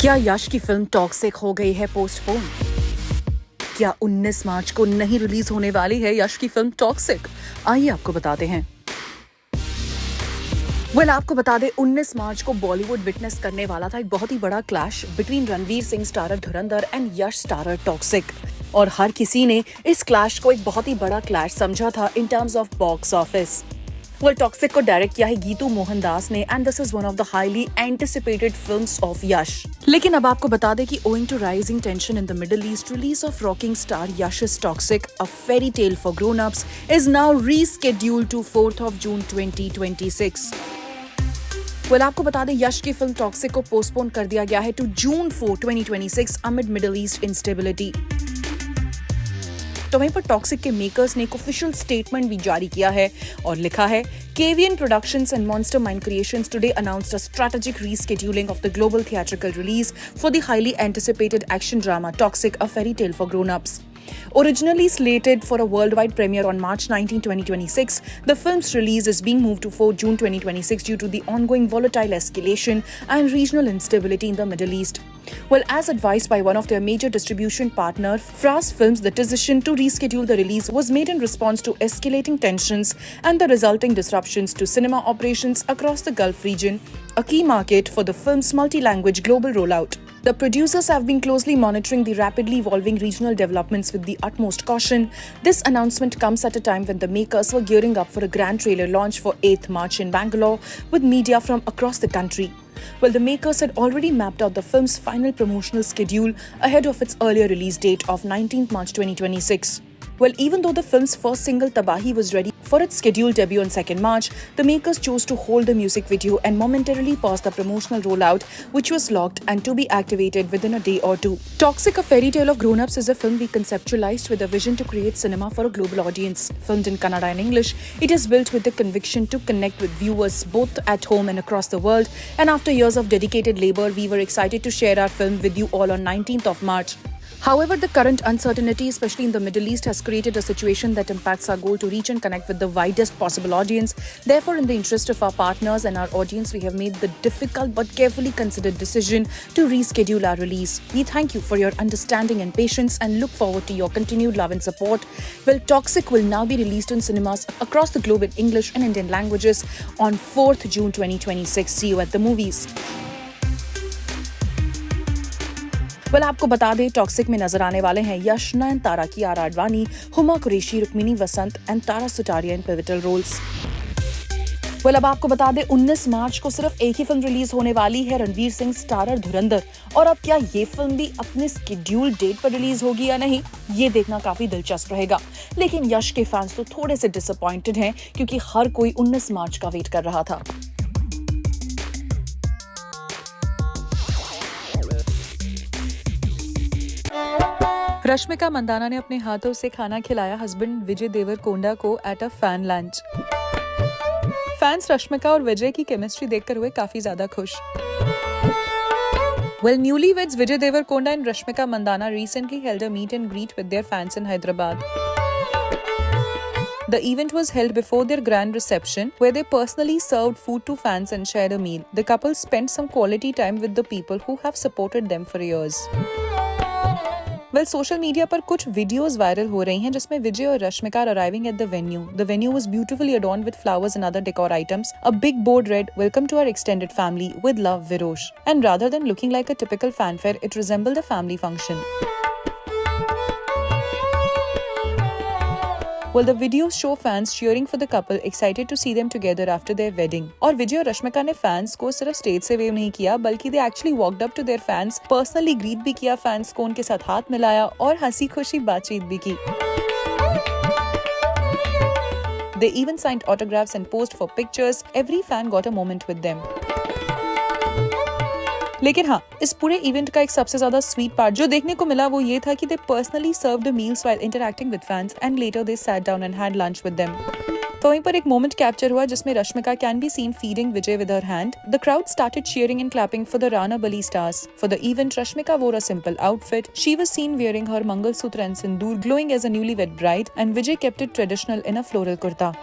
क्या यश की film toxic हो गई है पोस्टपोन? क्या 19 मार्च को नहीं रिलीज होने वाली है यश की फिल्म टॉक्सिक? आइए आपको बताते हैं। आपको बता दें 19 मार्च को बॉलीवुड विटनेस करने वाला था एक बहुत ही बड़ा clash between Ranveer Singh starrer Dhurandhar and Yash starrer toxic. और हर किसी ने इस क्लैश को एक बहुत ही बड़ा क्लैश समझा था in terms of box office. Toxic को डायरेक्ट किया है गीतू मोहनदास ने and this is one of the highly anticipated films of Yash. लेकिन अब आपको बता दें कि owing to rising tension in the Middle East, release of rocking star Yash's Toxic a fairy tale for grown ups is now rescheduled to 4th of June 2026। आपको बता दें यश की फिल्म टॉक्सिक को पोस्टपोन कर दिया गया है to June 4, 2026 amid Middle East instability. तो वहीं पर टॉक्सिक के मेकर्स ने एक ऑफिशियल स्टेटमेंट भी जारी किया है और लिखा है KVN Productions and Monster Mind Creations today announced a strategic rescheduling of the global theatrical release for the highly anticipated action drama Toxic: A Fairy Tale for Grown-Ups. Originally slated for a worldwide premiere on March 19, 2026, the film's release is being moved to 4 June 2026 due to the ongoing volatile escalation and regional instability in the Middle East. As advised by one of their major distribution partner, Fras Films, the decision to reschedule the release was made in response to escalating tensions and the resulting disruptions to cinema operations across the Gulf region, a key market for the film's multi-language global rollout. The producers have been closely monitoring the rapidly evolving regional developments with the utmost caution. This announcement comes at a time when the makers were gearing up for a grand trailer launch for 8th March in Bangalore with media from across the country. The makers had already mapped out the film's final promotional schedule ahead of its earlier release date of 19th March 2026. Even though the film's first single Tabahi was ready for its scheduled debut on 2nd March, the makers chose to hold the music video and momentarily pause the promotional rollout, which was locked and to be activated within a day or two. Toxic: A Fairy Tale of Grown-Ups is a film we conceptualized with a vision to create cinema for a global audience. Filmed in Kannada and English, it is built with the conviction to connect with viewers both at home and across the world. And after years of dedicated labor, we were excited to share our film with you all on 19th of March. However, the current uncertainty, especially in the Middle East, has created a situation that impacts our goal to reach and connect with the widest possible audience. Therefore, in the interest of our partners and our audience, we have made the difficult but carefully considered decision to reschedule our release. We thank you for your understanding and patience and look forward to your continued love and support. Toxic will now be released in cinemas across the globe in English and Indian languages on 4th June 2026. See you at the movies. आपको बता दें toxic में नजर आने वाले हैं Yash, Nayanthara, Kiara Advani, Huma Qureshi, Rukmini Vasanth and Tara Sutaria in pivotal roles. अब आपको बता दें 19 मार्च को सिर्फ एक ही फिल्म रिलीज होने वाली है, रणवीर सिंह स्टारर धुरंधर। और अब क्या ये फिल्म भी अपने स्केड्यूल डेट पर रिलीज होगी या नहीं, ये देखना काफी दिलचस्प रहेगा। लेकिन यश के फैंस तो थोड़े से डिसअपॉइंटेड हैं क्योंकि हर कोई 19 मार्च का वेट कर रहा था। रश्मिका मंदाना ने अपने हाथों से खाना खिलाया हस्बैंड विजय देवरकोंडा को at a fan lunch. Fans Rashmika और विजय की केमिस्ट्री देखकर हुए काफी ज्यादा खुश। Newlyweds Vijay Devarkonda and Rashmika Mandana recently held a meet and greet with their fans in Hyderabad. The event was held before their grand reception, where they personally served food to fans and shared a meal. The couple spent some quality time with the people who have supported them for years. Social media पर कुछ videos viral हो रही हैं जिसमें विजय और Rashmika arriving at the venue. The venue was beautifully adorned with flowers and other decor items. A big board read, "Welcome to our extended family. With love, Virosh." And rather than looking like a typical fanfare, it resembled a family function. The videos show fans cheering for the couple, excited to see them together after their wedding. और विजय और रश्मिका ने fans को सिर्फ stage से wave नहीं किया, बल्कि they actually walked up to their fans, personally greet भी किया फैंस को, उनके साथ हाथ मिलाया और हंसी खुशी बातचीत भी की. They even signed autographs and posed for pictures. Every fan got a moment with them. लेकिन हाँ, इस पूरे इवेंट का एक सबसे ज्यादा स्वीट पार्ट जो देखने को मिला वो ये था कि they personally served the meals while interacting with fans and later they sat down and had lunch with them. तो वहीं पर एक मोमेंट कैप्चर हुआ जिसमें Rashmika can be seen feeding Vijay with her hand. The crowd started cheering and clapping for the Rana Bali stars. For the event, Rashmika wore a simple outfit. She was seen wearing her Mangal Sutra and Sindoor, glowing as a newlywed bride, and Vijay kept it traditional in a floral kurta.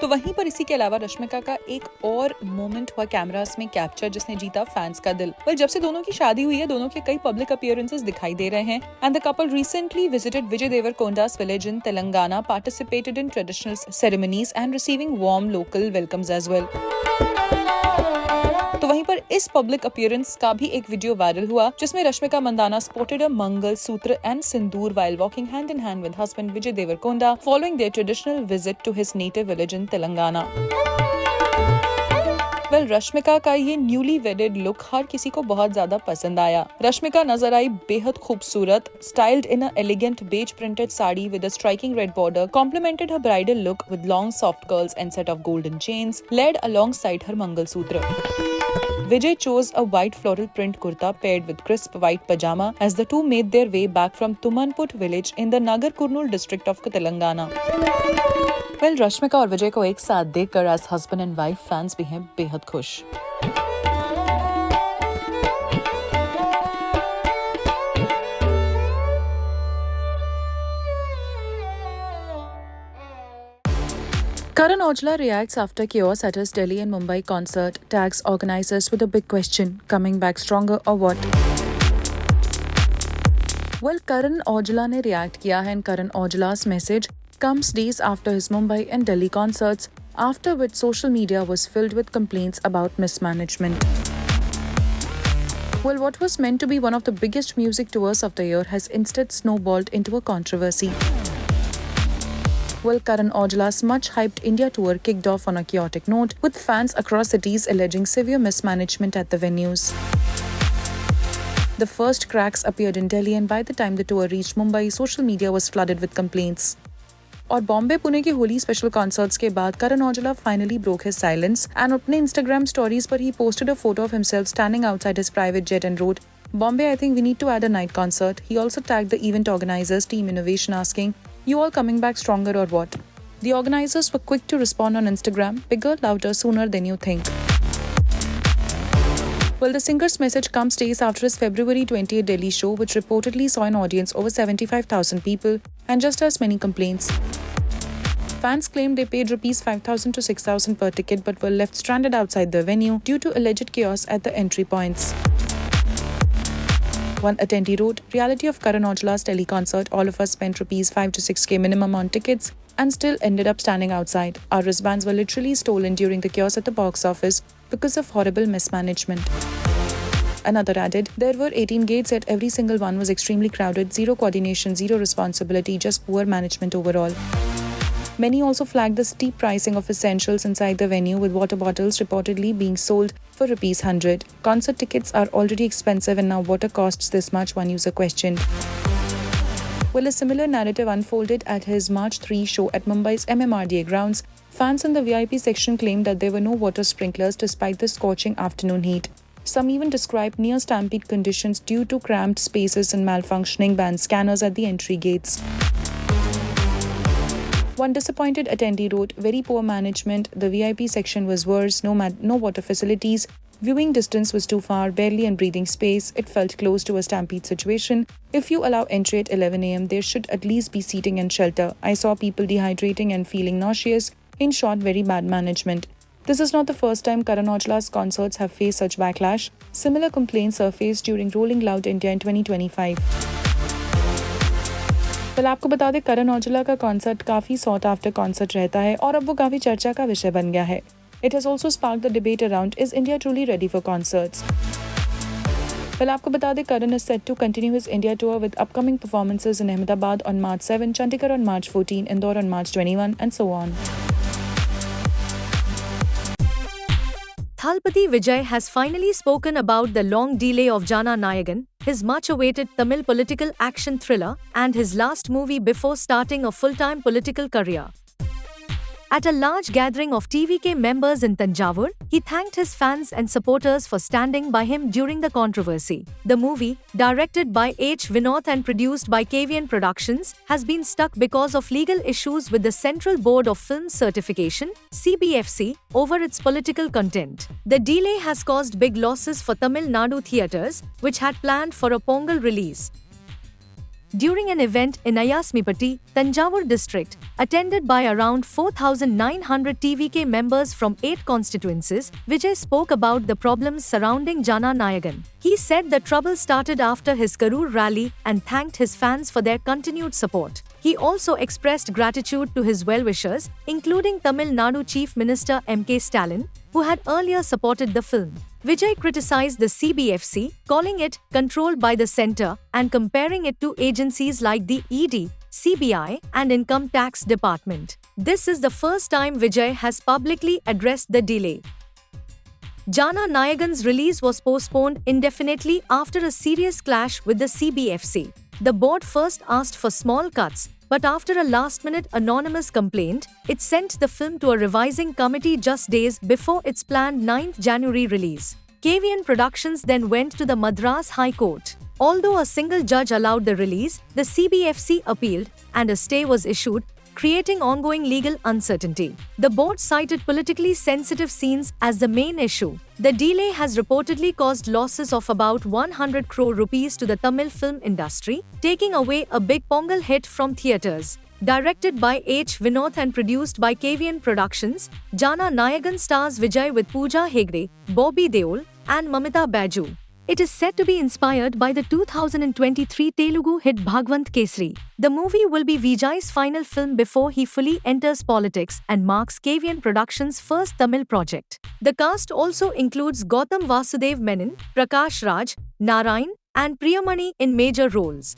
तो वहीं पर इसी के अलावा रश्मिका का एक और moment हुआ कैमरास में कैप्चर जिसने जीता फैंस का दिल। जब से दोनों की शादी हुई है, दोनों के कई पब्लिक अपीयरेंसेस दिखाई दे रहे हैं and the couple recently visited Vijay Deverakonda's village in Telangana, participated in traditional ceremonies and receiving warm local welcomes as well. तो वहीं पर इस पब्लिक अपीयरेंस का भी एक वीडियो वायरल हुआ जिसमें रश्मिका मंदाना स्पॉटेड अ मंगल सूत्र and Sindoor while walking hand in hand with husband Vijay Devarkonda following their traditional visit to his native village in Telangana. Rashmika का ये न्यूली वेडेड लुक हर किसी को बहुत ज्यादा पसंद आया। रश्मिका नजर आई बेहद खूबसूरत, styled in a elegant beige printed sari with a striking red border, complemented her bridal look with long soft curls and set of golden chains, led alongside her Mangalsutra. Vijay chose a white floral print kurta paired with crisp white pajama as the two made their way back from Tumanput village in the Nagar Kurnool district of Telangana. Rashmika और विजय को एक साथ देखकर as husband and wife fans भी हैं बेहद खुश। Karan Aujla reacts after chaos at his Delhi and Mumbai concert, tags organizers with a big question, coming back stronger or what? Karan Aujla ने react किया है and Karan Aujla's message comes days after his Mumbai and Delhi concerts, after which social media was filled with complaints about mismanagement. What was meant to be one of the biggest music tours of the year has instead snowballed into a controversy. Karan Aujla's much-hyped India tour kicked off on a chaotic note, with fans across cities alleging severe mismanagement at the venues. The first cracks appeared in Delhi, and by the time the tour reached Mumbai, social media was flooded with complaints. और बॉम्बे पुणे के Holi special concerts के बाद Karan Aujla finally broke his silence and अपने Instagram stories पर he posted a photo of himself standing outside his private jet and wrote, "Bombay, I think we need to add a night concert." He also tagged the event organizers, Team Innovation, asking, "You all coming back stronger or what?" The organizers were quick to respond on Instagram, "Bigger, louder, sooner than you think." The singer's message comes days after his February 20th Delhi show, which reportedly saw an audience over 75,000 people and just as many complaints. Fans claimed they paid Rs 5,000 to 6,000 per ticket but were left stranded outside the venue due to alleged chaos at the entry points. One attendee wrote, "Reality of Karan Aujla's Delhi concert, all of us spent Rs 5 to 6k minimum on tickets and still ended up standing outside. Our wristbands were literally stolen during the chaos at the box office because of horrible mismanagement." Another added, "There were 18 gates yet every single one was extremely crowded, zero coordination, zero responsibility, just poor management overall." Many also flagged the steep pricing of essentials inside the venue, with water bottles reportedly being sold for Rs 100. Concert tickets are already expensive and now water costs this much, one user questioned. A similar narrative unfolded at his March 3 show at Mumbai's MMRDA grounds. Fans in the VIP section claimed that there were no water sprinklers despite the scorching afternoon heat. Some even described near stampede conditions due to cramped spaces and malfunctioning band scanners at the entry gates. One disappointed attendee wrote, "Very poor management. The VIP section was worse. No water facilities. Viewing distance was too far. Barely any breathing space. It felt close to a stampede situation. If you allow entry at 11 a.m., there should at least be seating and shelter. I saw people dehydrating and feeling nauseous. In short, very bad management." This is not the first time Karan Aujla's concerts have faced such backlash. Similar complaints surfaced during Rolling Loud India in 2025. आपको बता दें, करण औजला का concert काफी sought after concert रहता है और अब वो काफी चर्चा का विषय बन गया है. It has also sparked the debate around, is India truly ready for concerts? आपको बता दें, Karan is set to continue his India tour with upcoming performances in Ahmedabad on March 7, Chandigarh on March 14, Indore on March 21, and so on. Thalapathy Vijay has finally spoken about the long delay of Jana Nayagan, his much-awaited Tamil political action thriller, and his last movie before starting a full-time political career. At a large gathering of TVK members in Tanjavur, he thanked his fans and supporters for standing by him during the controversy. The movie, directed by H. Vinod and produced by KVN Productions, has been stuck because of legal issues with the Central Board of Film Certification (CBFC) over its political content. The delay has caused big losses for Tamil Nadu theatres, which had planned for a Pongal release. during an event in Ayasmipatti, Tanjavur district, attended by around 4,900 TVK members from 8 constituencies. Vijay spoke about the problems surrounding Jana Nayagan. He said the trouble started after his Karur rally and thanked his fans for their continued support. He also expressed gratitude to his well-wishers, including Tamil Nadu Chief Minister M.K. Stalin, who had earlier supported the film. Vijay criticized the CBFC, calling it controlled by the centre and comparing it to agencies like the ED, CBI, and Income Tax Department. This is the first time Vijay has publicly addressed the delay. Jana Nayagan's release was postponed indefinitely after a serious clash with the CBFC. The board first asked for small cuts, but after a last-minute anonymous complaint, it sent the film to a revising committee just days before its planned 9th January release. KVN Productions then went to the Madras High Court. Although a single judge allowed the release, the CBFC appealed, and a stay was issued, creating ongoing legal uncertainty. The board cited politically sensitive scenes as the main issue. The delay has reportedly caused losses of about 100 crore rupees to the Tamil film industry, taking away a big Pongal hit from theatres. Directed by H. Vinod and produced by KVN Productions, Jana Nayagan stars Vijay with Pooja Hegde, Bobby Deol, and Mamita Baju. It is said to be inspired by the 2023 Telugu hit Bhagwant Kesari. The movie will be Vijay's final film before he fully enters politics and marks KVN Productions' first Tamil project. The cast also includes Gautam Vasudev Menon, Prakash Raj, Narayan, and Priyamani in major roles.